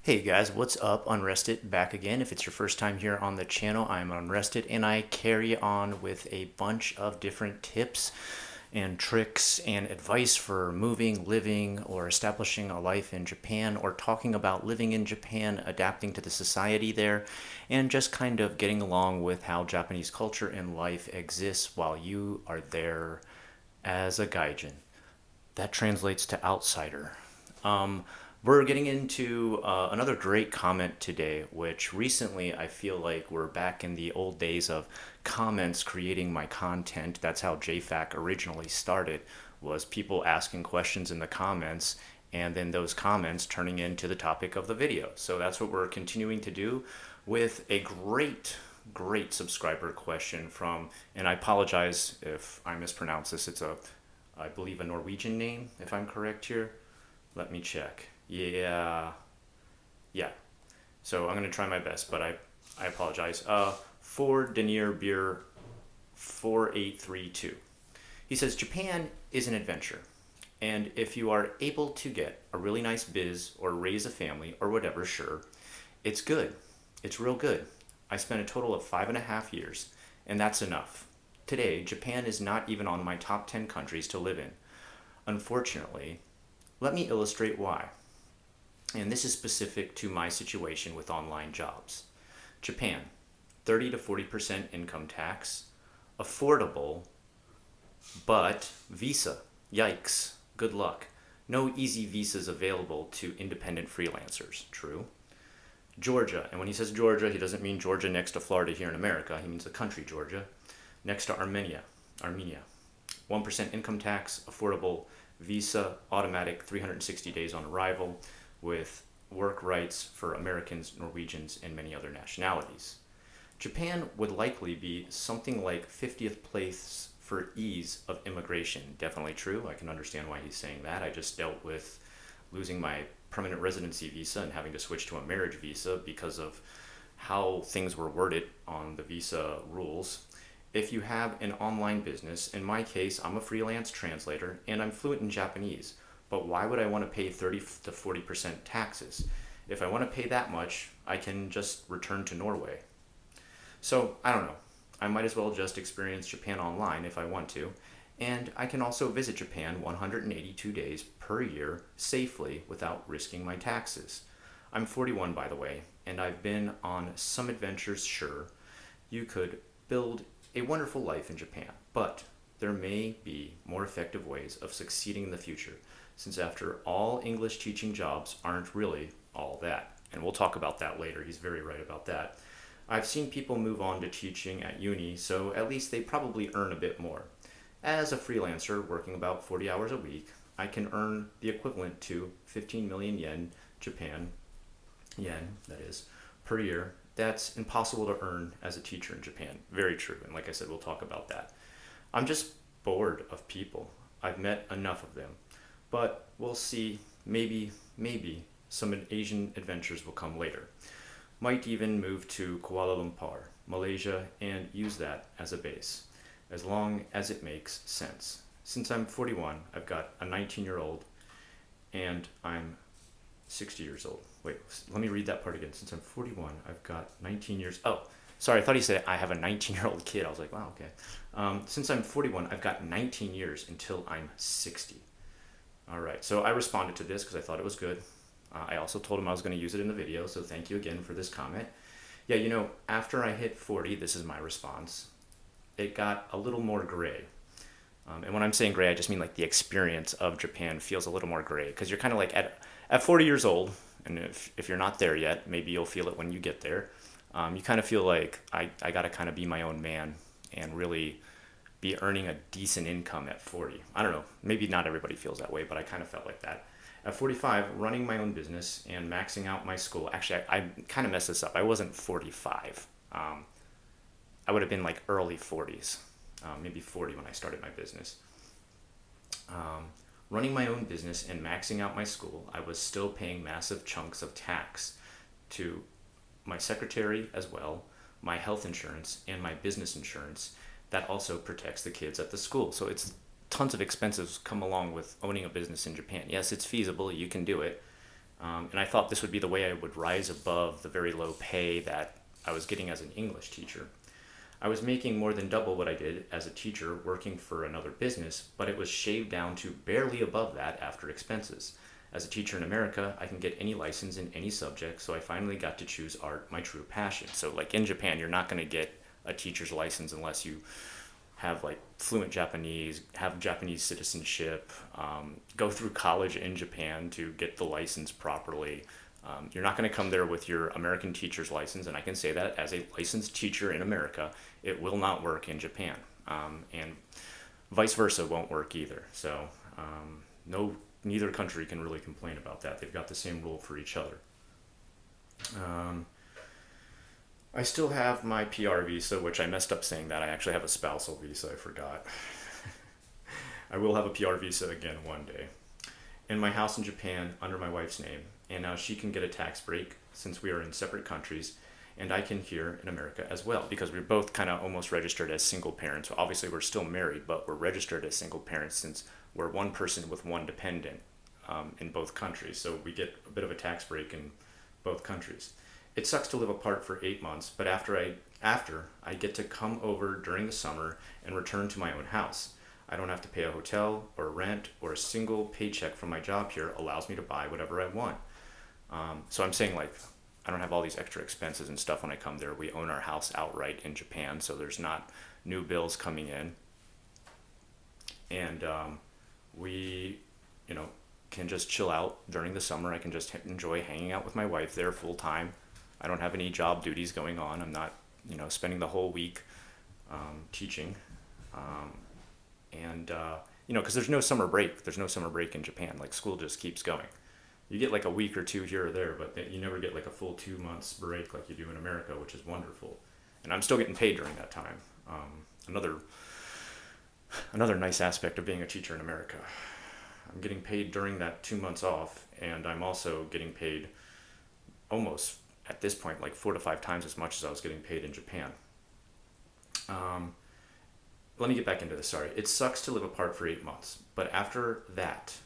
Hey guys, what's up? Unrested back again. If it's your first time here on the channel, I'm Unrested and I carry on with a bunch of different tips and tricks and advice for moving, living, or establishing a life in Japan, or talking about living in Japan, adapting to the society there, and just kind of getting along with how Japanese culture and life exists while you are there as a gaijin. That translates to outsider. We're getting into another great comment today, which recently I feel like we're back in the old days of comments creating my content. That's how JFAC originally started, was people asking questions in the comments and then those comments turning into the topic of the video. So that's what we're continuing to do with a great subscriber question from, and I apologize if I mispronounce this. It's I believe, a Norwegian name, if I'm correct here. Let me check. Yeah, yeah. So I'm gonna try my best, but I apologize. For Denier Beer 4832. He says Japan is an adventure, and if you are able to get a really nice biz or raise a family or whatever, sure, it's good. It's real good. I spent a total of 5.5 years, and that's enough. Today, Japan is not even on my top 10 countries to live in. Unfortunately, let me illustrate why. And this is specific to my situation with online jobs. Japan, 30 to 40% income tax, affordable, but visa. Yikes. Good luck. No easy visas available to independent freelancers. True. Georgia, and when he says Georgia, he doesn't mean Georgia next to Florida here in America. He means the country Georgia, next to Armenia. 1% income tax, affordable visa, automatic 360 days on arrival, with work rights for Americans, Norwegians, and many other nationalities. Japan would likely be something like 50th place for ease of immigration. Definitely true. I can understand why he's saying that. I just dealt with losing my permanent residency visa and having to switch to a marriage visa because of how things were worded on the visa rules. If you have an online business, in my case, I'm a freelance translator and I'm fluent in Japanese, but why would I want to pay 30 to 40% taxes? If I want to pay that much, I can just return to Norway. So, I don't know. I might as well just experience Japan online if I want to, and I can also visit Japan 182 days per year safely without risking my taxes. I'm 41, by the way, and I've been on some adventures, sure. You could build a wonderful life in Japan, but there may be more effective ways of succeeding in the future, since after all, English teaching jobs aren't really all that. And we'll talk about that later. He's very right about that. I've seen people move on to teaching at uni, so at least they probably earn a bit more. As a freelancer working about 40 hours a week, I can earn the equivalent to 15 million yen, Japan, yen, that is, per year. That's impossible to earn as a teacher in Japan. Very true. And like I said, we'll talk about that. I'm just bored of people. I've met enough of them. But we'll see. Maybe some Asian adventures will come later. Might even move to Kuala Lumpur, Malaysia, and use that as a base, as long as it makes sense. Since I'm 41, I've got a 19-year-old and I'm 60 years old. Wait, let me read that part again. Since I'm 41, I've got 19 years. Oh, sorry, I thought he said I have a 19-year-old kid. I was like, wow, okay. Since I'm 41, I've got 19 years until I'm 60. All right, so I responded to this because I thought it was good. I also told him I was going to use it in the video, so thank you again for this comment. Yeah, after I hit 40, this is my response, it got a little more gray. And when I'm saying gray, I just mean like the experience of Japan feels a little more gray because you're kind of like at 40 years old, and if you're not there yet, maybe you'll feel it when you get there. You kind of feel like I got to kind of be my own man and really be earning a decent income at 40. I don't know. Maybe not everybody feels that way, but I kind of felt like that. At 45, running my own business and maxing out my school. Actually, I kind of messed this up. I wasn't 45. I would have been like early 40s, maybe 40 when I started my business. Running my own business and maxing out my school, I was still paying massive chunks of tax to my secretary as well, my health insurance, and my business insurance that also protects the kids at the school. So it's tons of expenses come along with owning a business in Japan. Yes, it's feasible, you can do it. And I thought this would be the way I would rise above the very low pay that I was getting as an English teacher. I was making more than double what I did as a teacher working for another business, but it was shaved down to barely above that after expenses. As a teacher in America, I can get any license in any subject, so I finally got to choose art, my true passion. So, like in Japan, you're not going to get a teacher's license unless you have like fluent Japanese, have Japanese citizenship, go through college in Japan to get the license properly. You're not going to come there with your American teacher's license, and I can say that as a licensed teacher in America, it will not work in Japan, and vice versa won't work either. So no, neither country can really complain about that. They've got the same rule for each other. I still have my PR visa, which I messed up saying that. I actually have a spousal visa. I forgot. I will have a PR visa again one day. And my house in Japan under my wife's name. And now she can get a tax break since we are in separate countries. And I can here in America as well because we're both kind of almost registered as single parents. Well, obviously, we're still married, but we're registered as single parents since we're one person with one dependent in both countries. So we get a bit of a tax break in both countries. It sucks to live apart for 8 months, but after I get to come over during the summer and return to my own house. I don't have to pay a hotel or rent, or a single paycheck from my job here allows me to buy whatever I want. So I'm saying, like, I don't have all these extra expenses and stuff when I come there. We own our house outright in Japan, so there's not new bills coming in. And we, can just chill out during the summer. I can just enjoy hanging out with my wife there full time. I don't have any job duties going on. I'm not, spending the whole week teaching. And because there's no summer break. There's no summer break in Japan. Like, school just keeps going. You get like a week or two here or there, but you never get like a full 2 months break like you do in America, which is wonderful. And I'm still getting paid during that time. Another nice aspect of being a teacher in America. I'm getting paid during that 2 months off, and I'm also getting paid almost at this point like 4 to 5 times as much as I was getting paid in Japan. Let me get back into this. Sorry. It sucks to live apart for 8 months, but after that,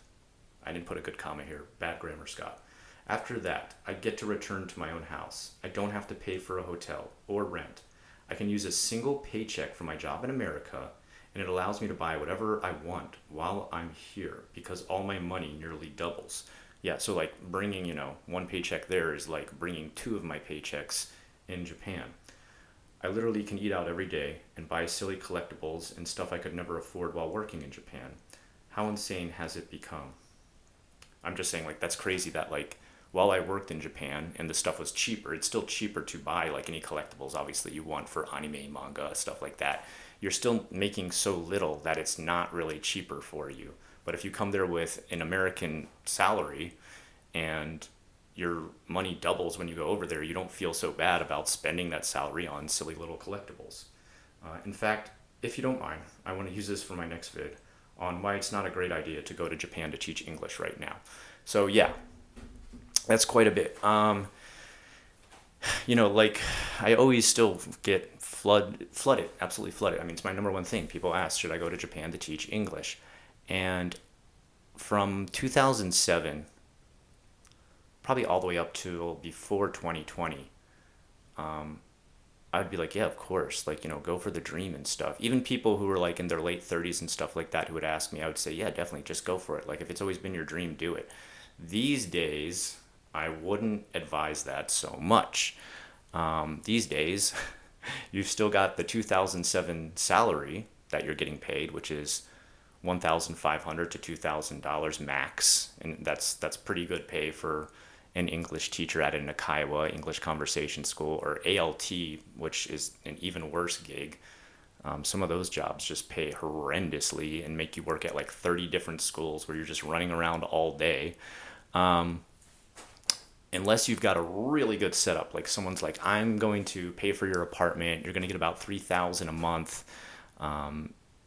I didn't put a good comma here. Bad grammar, Scott. After that, I get to return to my own house. I don't have to pay for a hotel or rent. I can use a single paycheck from my job in America, and it allows me to buy whatever I want while I'm here because all my money nearly doubles. Yeah, so like bringing, one paycheck there is like bringing two of my paychecks in Japan. I literally can eat out every day and buy silly collectibles and stuff I could never afford while working in Japan. How insane has it become? I'm just saying, like, that's crazy that, like, while I worked in Japan and the stuff was cheaper, it's still cheaper to buy, like, any collectibles, obviously, you want for anime, manga, stuff like that. You're still making so little that it's not really cheaper for you. But if you come there with an American salary and your money doubles when you go over there, you don't feel so bad about spending that salary on silly little collectibles. In fact, if you don't mind, I want to use this for my next vid on why it's not a great idea to go to Japan to teach English right now. So yeah, that's quite a bit. Like, I always still get flooded, absolutely flooded. I mean, it's my number one thing. People ask, should I go to Japan to teach English? And from 2007, probably all the way up to before 2020, I'd be like, yeah, of course, like, go for the dream and stuff. Even people who were like in their late 30s and stuff like that who would ask me, I would say, yeah, definitely, just go for it. Like, if it's always been your dream, do it. These days, I wouldn't advise that so much. These days, you've still got the 2007 salary that you're getting paid, which is $1,500 to $2,000 max, and that's pretty good pay for an English teacher at an Akaiwa English Conversation School, or ALT, which is an even worse gig. Some of those jobs just pay horrendously and make you work at like 30 different schools where you're just running around all day. Unless you've got a really good setup, like someone's like, I'm going to pay for your apartment, you're going to get about $3,000 a month,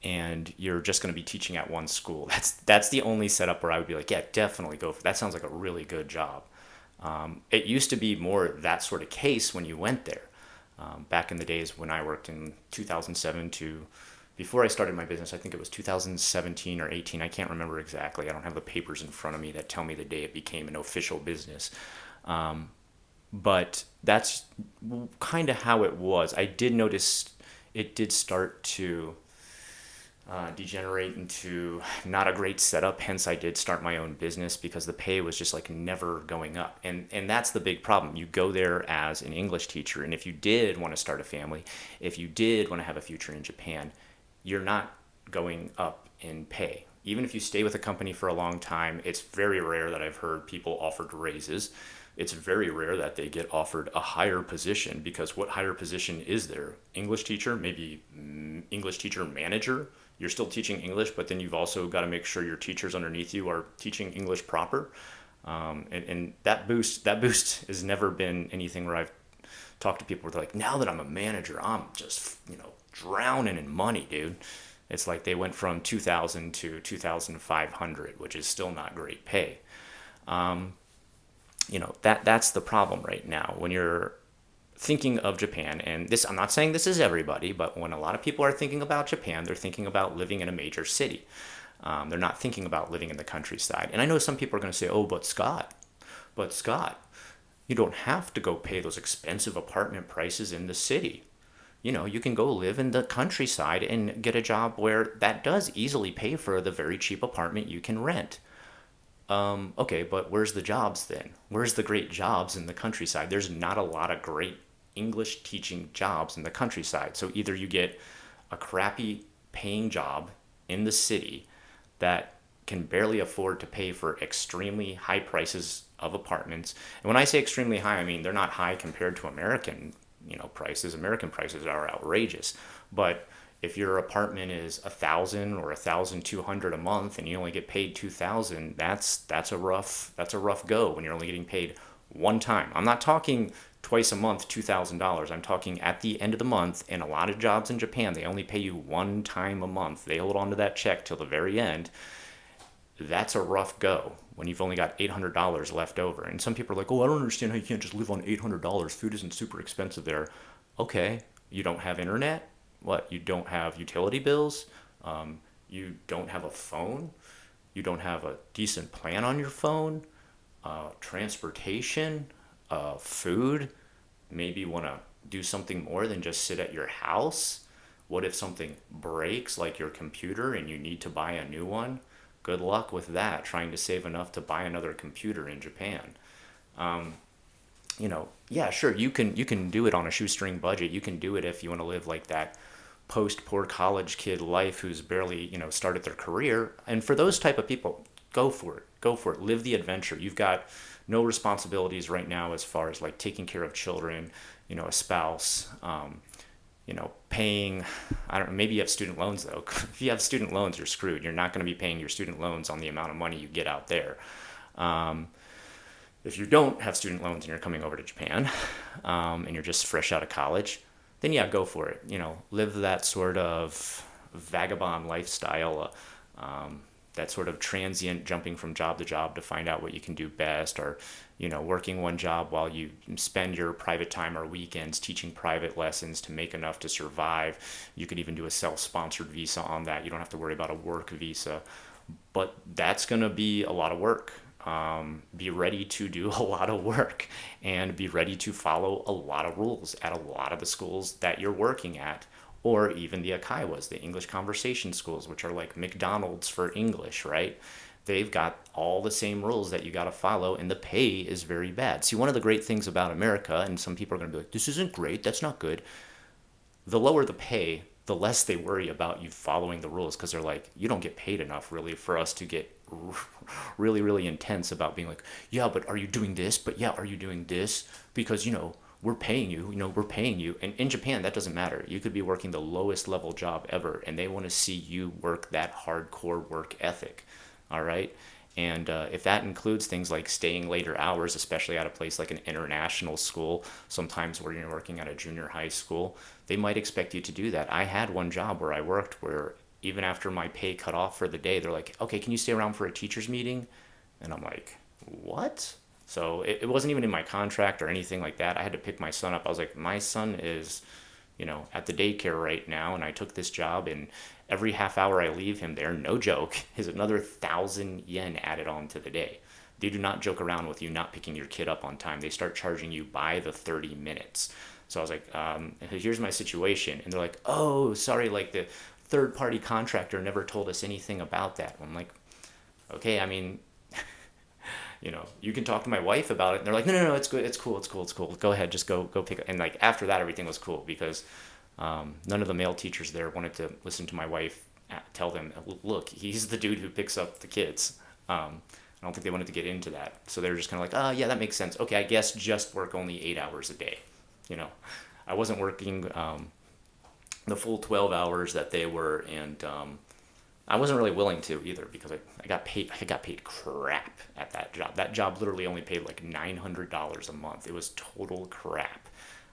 and you're just going to be teaching at one school. That's the only setup where I would be like, yeah, definitely go for that. Sounds like a really good job. It used to be more that sort of case when you went there. Back in the days when I worked in 2007 to before I started my business, I think it was 2017 or 18. I can't remember exactly. I don't have the papers in front of me that tell me the day it became an official business. But that's kind of how it was. I did notice it did start to degenerate into not a great setup. Hence, I did start my own business because the pay was just like never going up, and that's the big problem. You go there as an English teacher, and if you did want to start a family, if you did want to have a future in Japan, you're not going up in pay. Even if you stay with a company for a long time, it's very rare that I've heard people offered raises. It's very rare that they get offered a higher position, because what higher position is there? English teacher, maybe English teacher manager. You're still teaching English, but then you've also got to make sure your teachers underneath you are teaching English proper. And that boost has never been anything where I've talked to people where they're like, now that I'm a manager, I'm just, drowning in money, dude. It's like they went from 2,000 to 2,500, which is still not great pay. That's the problem right now when you're thinking of Japan. And this, I'm not saying this is everybody, but when a lot of people are thinking about Japan, they're thinking about living in a major city. They're not thinking about living in the countryside. And I know some people are going to say, oh, but Scott, you don't have to go pay those expensive apartment prices in the city. You can go live in the countryside and get a job where that does easily pay for the very cheap apartment you can rent. Okay, but where's the jobs then? Where's the great jobs in the countryside? There's not a lot of great English teaching jobs in the countryside. So either you get a crappy paying job in the city that can barely afford to pay for extremely high prices of apartments. And when I say extremely high, I mean they're not high compared to American, prices. American prices are outrageous. But if your apartment is 1,000 or 1,200 a month and you only get paid 2,000, that's a rough go when you're only getting paid one time. I'm not talking twice a month, $2,000. I'm talking at the end of the month. And a lot of jobs in Japan, they only pay you one time a month. They hold on to that check till the very end. That's a rough go when you've only got $800 left over. And some people are like, oh, I don't understand how you can't just live on $800. Food isn't super expensive there. Okay, you don't have internet? What? You don't have utility bills? You don't have a phone? You don't have a decent plan on your phone? Transportation? Food? Maybe you want to do something more than just sit at your house? What if something breaks, like your computer, and you need to buy a new one? Good luck with that, trying to save enough to buy another computer in Japan. Yeah, sure, you can do it on a shoestring budget. You can do it if you want to live like that post poor college kid life who's barely started their career. And for those type of people, go for it, live the adventure. You've got no responsibilities right now as far as like taking care of children, a spouse, paying. I don't know, maybe you have student loans though. If you have student loans, you're screwed. You're not going to be paying your student loans on the amount of money you get out there. If you don't have student loans and you're coming over to Japan, and you're just fresh out of college, then yeah, go for it. Live that sort of vagabond lifestyle, that sort of transient jumping from job to job to find out what you can do best, or working one job while you spend your private time or weekends teaching private lessons to make enough to survive. You could even do a self-sponsored visa on that. You don't have to worry about a work visa, but that's going to be a lot of work. Be ready to do a lot of work and be ready to follow a lot of rules at a lot of the schools that you're working at, or even the Akaiwas, the English conversation schools, which are like McDonald's for English, right? They've got all the same rules that you got to follow, and the pay is very bad. See, one of the great things about America, and some people are going to be like, this isn't great, that's not good. The lower the pay, the less they worry about you following the rules, because they're like, you don't get paid enough really for us to get really, really intense about being like, yeah, but are you doing this? But yeah, are you doing this? Because, we're paying you. And in Japan, that doesn't matter. You could be working the lowest level job ever, and they want to see you work that hardcore work ethic. All right. And if that includes things like staying later hours, especially at a place like an international school, sometimes where you're working at a junior high school, they might expect you to do that. I had one job where I worked where even after my pay cut off for the day, they're like, okay, can you stay around for a teacher's meeting? And I'm like, what? So it wasn't even in my contract or anything like that. I had to pick my son up. I was like, my son is at the daycare right now, and I took this job, and every half hour I leave him there, no joke, is another 1,000 yen added on to the day. They do not joke around with you not picking your kid up on time. They start charging you by the 30 minutes. So I was like, here's my situation. And they're like, oh, sorry, like the third party contractor never told us anything about that. I'm like, okay, I mean, you can talk to my wife about it. And they're like, no, it's good. It's cool. It's cool. It's cool. Go ahead. Just go pick it. And like after that, everything was cool because none of the male teachers there wanted to listen to my wife tell them, look, he's the dude who picks up the kids. I don't think they wanted to get into that. So they were just kind of like, oh, yeah, that makes sense. Okay, I guess just work only 8 hours a day. I wasn't working the full 12 hours that they were, and I wasn't really willing to either because I got paid crap at that job. That job literally only paid like $900 a month. It was total crap.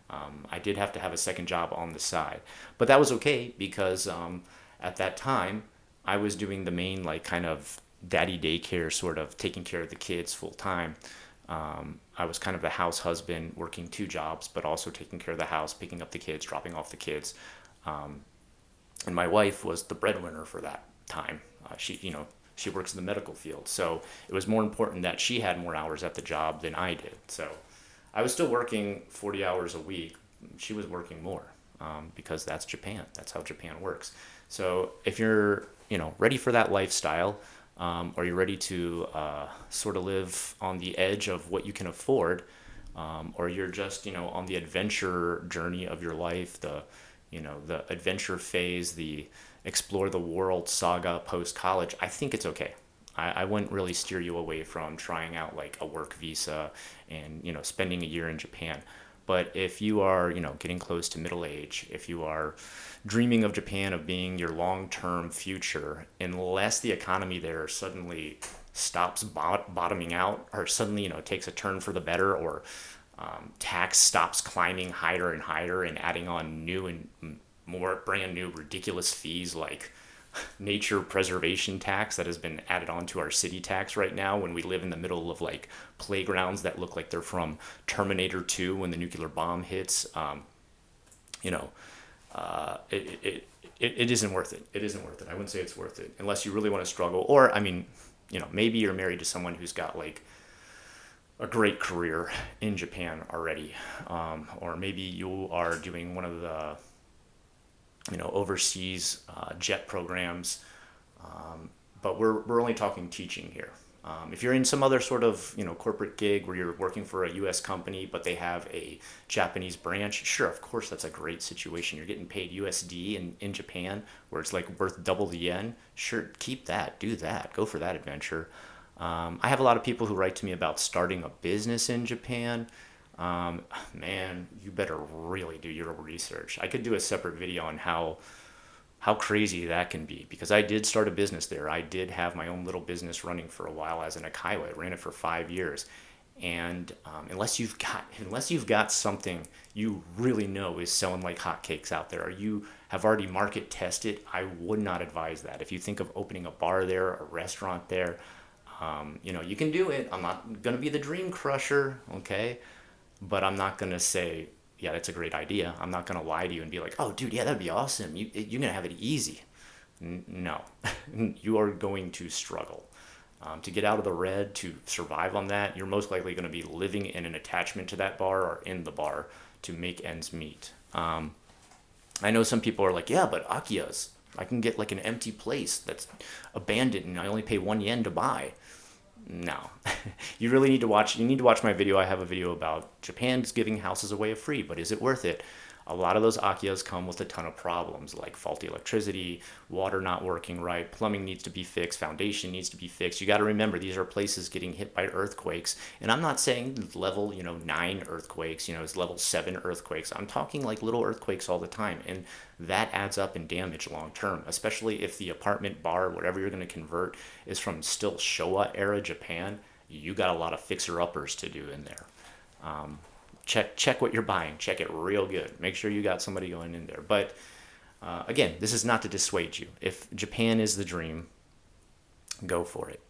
I did have to have a second job on the side, but that was okay because at that time I was doing the main like kind of daddy daycare, sort of taking care of the kids full time. I was kind of the house husband, working two jobs, but also taking care of the house, picking up the kids, dropping off the kids. And my wife was the breadwinner for that time. She works in the medical field, so it was more important that she had more hours at the job than I did. So I was still working 40 hours a week. She was working more because that's Japan. That's how Japan works. So if you're ready for that lifestyle, or you're ready to sort of live on the edge of what you can afford, or you're just on the adventure journey of your life, the adventure phase, the explore the world saga post college, I think it's okay. I wouldn't really steer you away from trying out like a work visa and spending a year in Japan. But if you are getting close to middle age, if you are dreaming of Japan, of being your long-term future, unless the economy there suddenly stops bottoming out, or suddenly takes a turn for the better, or tax stops climbing higher and higher and adding on new and more brand new ridiculous fees like nature preservation tax that has been added on to our city tax right now, when we live in the middle of like playgrounds that look like they're from Terminator 2 when the nuclear bomb hits. You know, it isn't worth it. It isn't worth it. I wouldn't say it's worth it unless you really want to struggle. Or, I mean, maybe you're married to someone who's got like a great career in Japan already. Or maybe you are doing one of the, overseas jet programs. But we're only talking teaching here. If you're in some other sort of corporate gig where you're working for a U.S. company but they have a Japanese branch, sure, of course that's a great situation. You're getting paid USD in Japan where it's like worth double the yen. Sure, keep that, do that, go for that adventure. I have a lot of people who write to me about starting a business in Japan. Man, you better really do your research. I could do a separate video on how crazy that can be, because I did start a business there. I did have my own little business running for a while as an Akaiwa. I ran it for 5 years, and unless you've got something you really know is selling like hotcakes out there, or you have already market tested, I would not advise that. If you think of opening a bar there, a restaurant there, you can do it. I'm not gonna be the dream crusher, okay, but I'm not gonna say, yeah, that's a great idea. I'm not gonna lie to you and be like, oh, dude, yeah, that'd be awesome. You're gonna have it easy. No, you are going to struggle. To get out of the red, to survive on that, you're most likely going to be living in an attachment to that bar or in the bar to make ends meet. I know some people are like, yeah, but Akiya's, I can get like an empty place that's abandoned and I only pay 1 yen to buy. No, you really need to watch. You need to watch my video. I have a video about Japan's giving houses away for free, but is it worth it? A lot of those Akiyas come with a ton of problems, like faulty electricity, water not working right, plumbing needs to be fixed, foundation needs to be fixed. You got to remember, these are places getting hit by earthquakes. And I'm not saying level, 9 earthquakes, it's level 7 earthquakes. I'm talking like little earthquakes all the time. And that adds up in damage long term, especially if the apartment, bar, whatever you're going to convert is from still Showa era Japan. You got a lot of fixer-uppers to do in there. Check what you're buying. Check it real good. Make sure you got somebody going in there. But again, this is not to dissuade you. If Japan is the dream, go for it.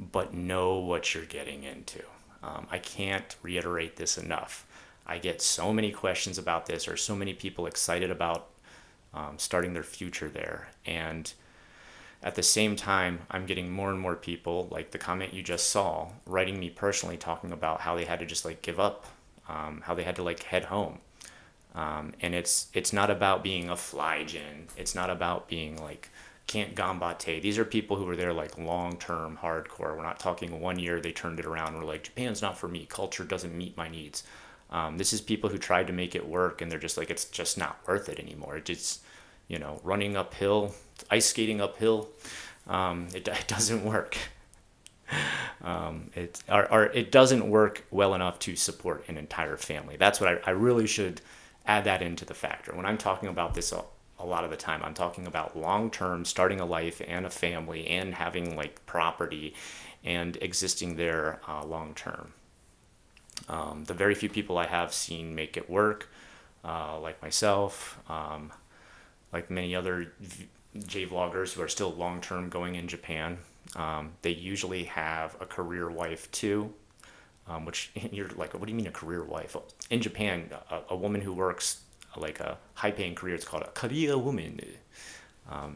But know what you're getting into. I can't reiterate this enough. I get so many questions about this, or so many people excited about starting their future there. And at the same time, I'm getting more and more people, like the comment you just saw, writing me personally talking about how they had to just like give up, how they had to like head home. And it's not about being a flygen. It's not about being like can't gambate. These are people who were there like long term hardcore. We're not talking 1 year they turned it around. We're like, Japan's not for me. Culture doesn't meet my needs. This is people who tried to make it work and they're just like, it's just not worth it anymore. It just, running uphill, ice skating uphill, it doesn't work. It doesn't work well enough to support an entire family. That's what I really should add that into the factor. When I'm talking about this a lot of the time, I'm talking about long term, starting a life and a family and having like property and existing there long term. The very few people I have seen make it work, like myself, like many other J vloggers who are still long term going in Japan, they usually have a career wife too. Which you're like, what do you mean a career wife? In Japan, a woman who works like a high paying career, it's called a career woman.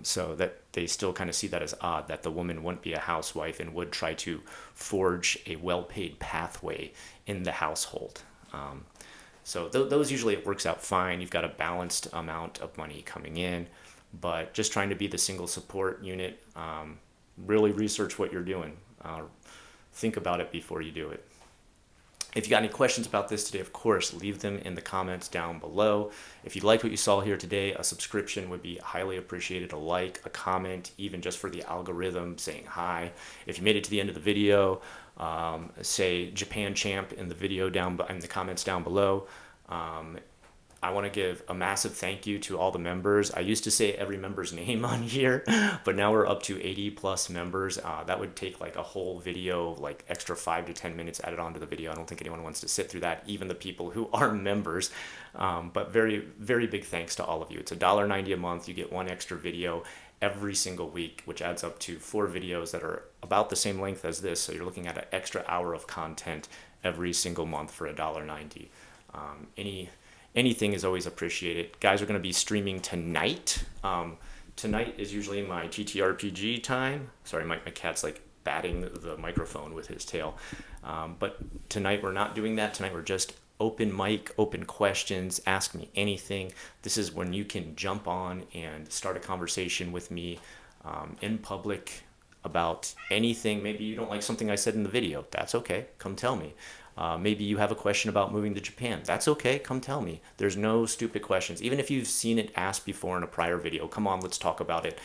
So that they still kind of see that as odd, that the woman wouldn't be a housewife and would try to forge a well paid pathway in the household. So those usually it works out fine. You've got a balanced amount of money coming in, but just trying to be the single support unit, really research what you're doing. Think about it before you do it. If you got any questions about this today, of course, leave them in the comments down below. If you liked what you saw here today, a subscription would be highly appreciated. A like, a comment, even just for the algorithm saying hi. If you made it to the end of the video, say Japan Champ in the video in the comments down below. I want to give a massive thank you to all the members. I used to say every member's name on here, but now we're up to 80 plus members. That would take like a whole video, like extra 5 to 10 minutes added onto the video. I don't think anyone wants to sit through that, even the people who are members. But very, very big thanks to all of you. It's $1.90 a month. You get one extra video every single week, which adds up to 4 videos that are about the same length as this. So you're looking at an extra hour of content every single month for $1.90. Anything is always appreciated. Guys are going to be streaming tonight. Tonight is usually my TTRPG time. Sorry, my cat's like batting the microphone with his tail. But tonight we're not doing that. Tonight we're just open mic, open questions, ask me anything. This is when you can jump on and start a conversation with me in public about anything. Maybe you don't like something I said in the video. That's okay. Come tell me. Maybe you have a question about moving to Japan. That's okay. Come tell me. There's no stupid questions. Even if you've seen it asked before in a prior video, come on, let's talk about it.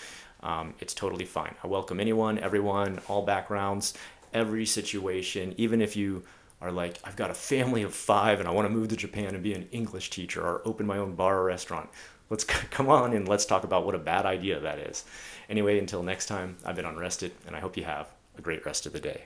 It's totally fine. I welcome anyone, everyone, all backgrounds, every situation. Even if you are like, I've got a family of 5 and I want to move to Japan and be an English teacher or open my own bar or restaurant. Let's come on and let's talk about what a bad idea that is. Anyway, until next time, I've been Unrested, and I hope you have a great rest of the day.